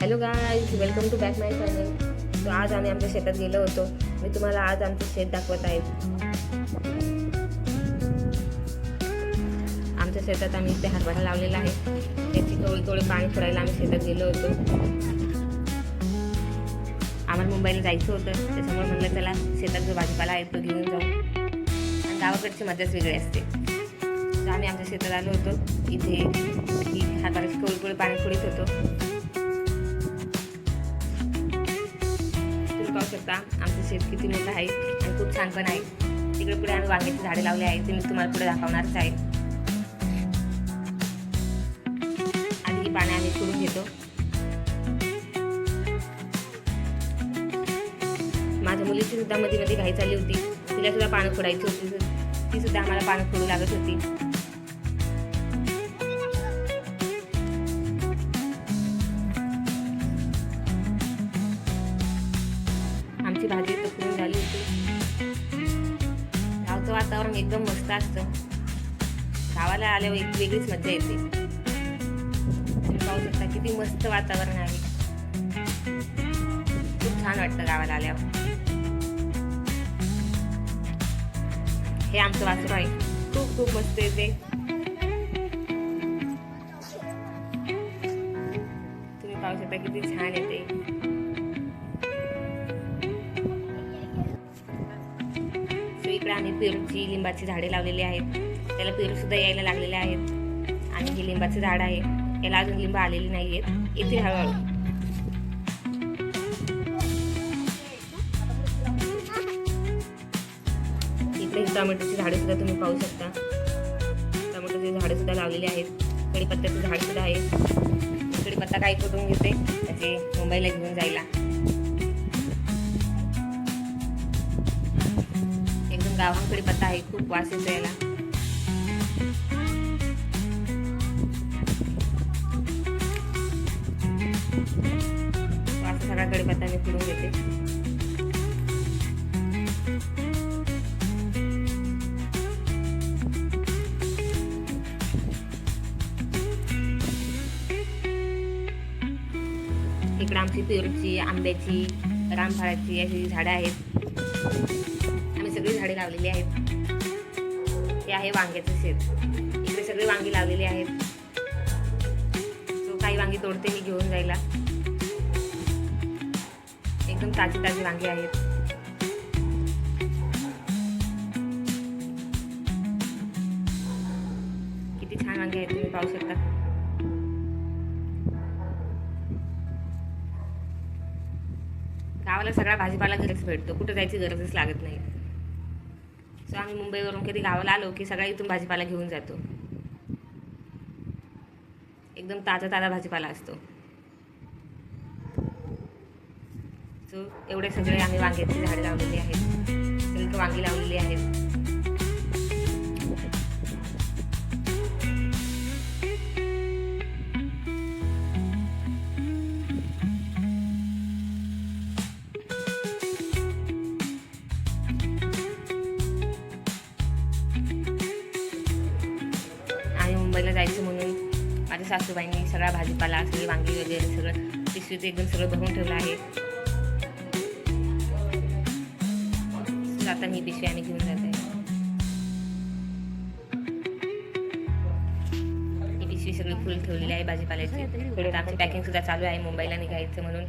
Hello guys, welcome to back my channel. तो आज आम्ही आमच्या शेतात गेलो होतो. मी तुम्हाला आज आमचं शेत दाखवत आहे. आमच्या शेतात आम्ही इथे हरभरा लावलेला आहे. त्याची थोडे पाणी फोडायला आम्ही शेतात गेलो होतो. आम्हाला मुंबईला जायचं होतं, त्याच्यामुळे म्हणलं चला शेतात जो भाजीपाला आहे तो घेऊन जाऊ. आणि गावाकडची मजाच वेगळी असते. तर आम्ही आमच्या शेतात आलो होतो. इथे हरभऱ्याची कवळी पाणी फोडीत होतो. पाहू शकता आमचं शेत किती मोठं आहे आणि खूप छान पण आहे. तिकडे पुढे आम्ही वांग्याची झाडे लावली आहेत, ते मी तुम्हाला पुढे दाखवणारच आहे. आधी ही पाने आम्ही फोडून घेतो. माझ्या मुलीची सुद्धा मध्ये मध्ये घाई चालली होती, तिला सुद्धा पानं फोडायची होती. ती सुद्धा आम्हाला पानं फोडू लागत होती. आमची भाजी तकरून झाली होती. गावचं वातावरण एकदम मस्त असतं. गावाला आल्यावर एक वेगळीच मजा येते. तुम्ही पाहू शकता किती मस्त वातावरण आहे. खूप छान वाटतं गावाला आल्यावर. हे आमचं वासरू आहे, खूप खूप मस्त येते. तुम्ही पाहू शकता किती छान येते. इकडे आम्ही पेरूची लिंबाची झाडे लावलेली आहेत. त्याला पेरू सुद्धा यायला लागलेले आहेत. आणि हे लिंबाचं झाड आहे, याला अजून लिंब आलेली नाही आहेत, येतील हळूहळू. इकडे टोमॅटोची झाडे सुद्धा तुम्ही पाहू शकता. टोमॅटोची झाडे सुद्धा लावलेली आहेत. कढीपत्त्याचं झाड सुद्धा आहे. कढीपत्ता काही कुटून घेते त्याचे मुंबईला घेऊन जायला. गावाकडे पत्ता आहे, खूप वास येतो याला. वास सगळा कढीपत्ता मी फोडून घेते. इकडे आमची पेरूची, आंब्याची, रामफळाची अशी झाडं आहेत. सगळी झाडे लावलेली आहेत. हे आहे वांग्याचं शेत. इकडे सगळे वांगी लावलेली आहेत. जो काही वांगी तोडते मी घेऊन जायला. एकदम ताजी ताजी वांगी आहेत. किती छान वांगी आहेत, तुम्ही पाहू शकता. गावाला सगळा भाजीपाला घरीच भेटतो, कुठं जायची गरजच लागत नाही. सो आम्ही मुंबईवरून कधी गावाला आलो की सगळ्या इथून भाजीपाला घेऊन जातो. एकदम ताजा ताजा भाजीपाला असतो. सो एवढे सगळे आम्ही वांग्याची झाडे लावलेली आहेत. सगळी वांगी लावलेली आहेत. मुंबईला जायचं म्हणून माझ्या सासूबाईंनी सगळा भाजीपाला, सगळी वांगी वगैरे सगळं पिशवीत एकदम सगळं भरून ठेवलं आहे. आता ही पिशवी आम्ही घेऊन जात आहे. ही पिशवी सगळी फुल ठेवलेली आहे भाजीपाल्याची. थोडं आमची पॅकिंग सुद्धा चालू आहे मुंबईला निघायचं म्हणून.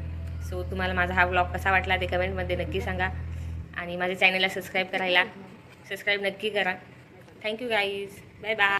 सो तुम्हाला माझा हा व्लॉग कसा वाटला ते कमेंटमध्ये नक्की सांगा. आणि माझ्या चॅनलला सबस्क्राईब नक्की करा. Thank you guys, bye bye.